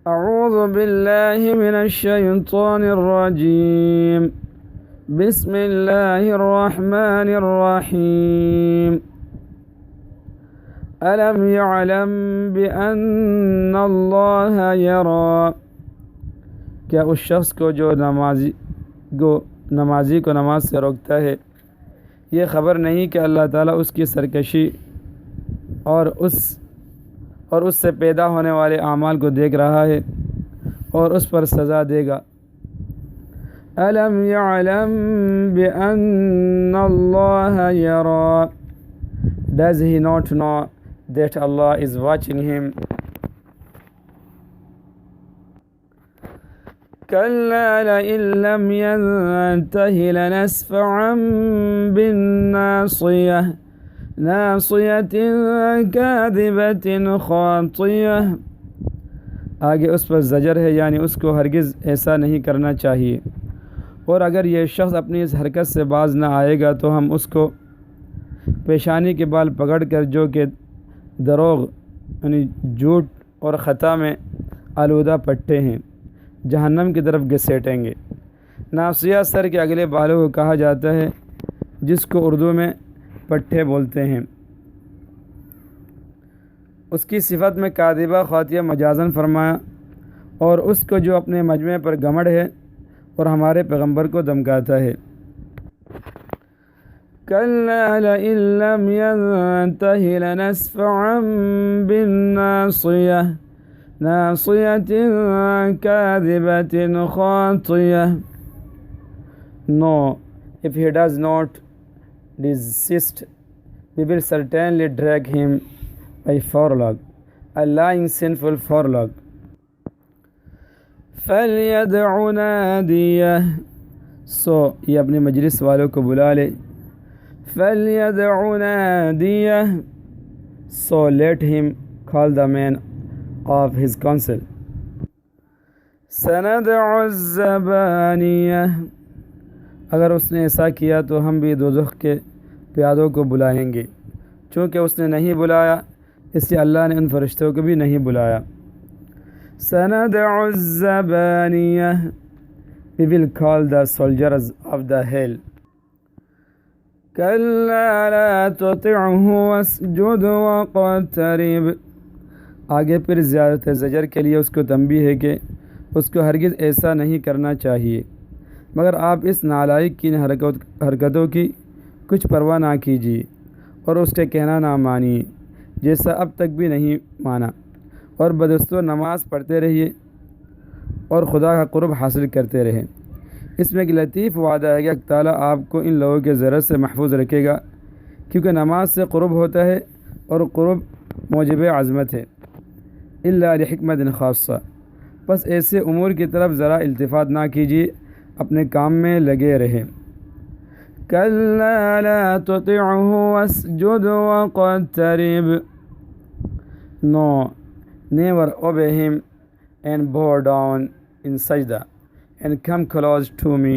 أعوذ بالله من الشيطان الرجيم بسم الله الرحمن الرحيم ألم يعلم بأن الله يرى کیا اس شخص کو جو نمازی کو نماز سے روکتا ہے یہ خبر نہیں کہ اللہ تعالیٰ اس کی سرکشی اور اس سے پیدا ہونے والے اعمال کو دیکھ رہا ہے اور اس پر سزا دے گا۔ أَلَمْ يَعْلَمْ بِأَنَّ اللَّهَ يَرَى Does he not know that Allah is watching him? كَلَّا لَئِن لَّمْ يَنْتَهِ لَنَسْفَعًا بِالنَّاصِيَةِ ناصية كاذبة خاطية۔ آگے اس پر زجر ہے، یعنی اس کو ہرگز ایسا نہیں کرنا چاہیے، اور اگر یہ شخص اپنی اس حرکت سے باز نہ آئے گا تو ہم اس کو پیشانی کے بال پکڑ کر جو کہ دروغ یعنی جھوٹ اور خطا میں آلودہ پٹھے ہیں جہنم کی طرف گھسیٹیں گے۔ ناصیہ سر کے اگلے بالوں کو کہا جاتا ہے جس کو اردو میں پٹھے بولتے ہیں۔ اس کی صفت میں کاذبہ خاطیہ مجازن فرمایا، اور اس کو جو اپنے مجمع پر گھمنڈ ہے اور ہمارے پیغمبر کو دھمکاتا ہے۔ كَلَّا لَئِن لَّمْ يَنْتَهِ لَنَسْفَعًا بِالنَّاصِيَةِ نَاصِيَةٍ كَاذِبَةٍ خَاطِيَةٍ No, if he does not desist, we will certainly drag him by forelock, a lying sinful forelock. فَلْيَدْعُ نَادِيَهُ So یہ اپنے مجلس والوں کو بلا لے۔ فَلْيَدْعُ نَادِيَهُ So let him call the man of his counsel. سَنَدْعُ الزَّبَانِيَةَ اگر اس نے ایسا کیا تو ہم بھی دوزخ کے پیادوں کو بلائیں گے۔ چونکہ اس نے نہیں بلایا اس لیے اللہ نے ان فرشتوں کو بھی نہیں بلایا۔ سَنَدْعُ الزَّبَانِيَةَ We will call the soldiers of the hell. كَلَّا لَا تُطِعْهُ وَاسْجُدْ وَاقْتَرِب آگے پھر زیادت زجر کے لیے اس کو تنبیہ ہے کہ اس کو ہرگز ایسا نہیں کرنا چاہیے، مگر آپ اس نالائق کی حرکتوں کی کچھ پرواہ نہ کیجیے اور اس کے کہنا نہ مانیے جیسا اب تک بھی نہیں مانا، اور بدستور نماز پڑھتے رہیے اور خدا کا قرب حاصل کرتے رہیں۔ اس میں ایک لطیف وعدہ ہے کہ اللہ تعالیٰ آپ کو ان لوگوں کے ضرر سے محفوظ رکھے گا، کیونکہ نماز سے قرب ہوتا ہے اور قرب موجب عظمت ہے۔ الا لحکمت خاصہ بس ایسے امور کی طرف ذرا التفات نہ کیجیے، اپنے کام میں لگے رہیں۔ كَلَّا لَا تُطِعْهُ وَاسْجُدْ وَاقْتَرِب No, never obey him and bow down in sajda and come close to me.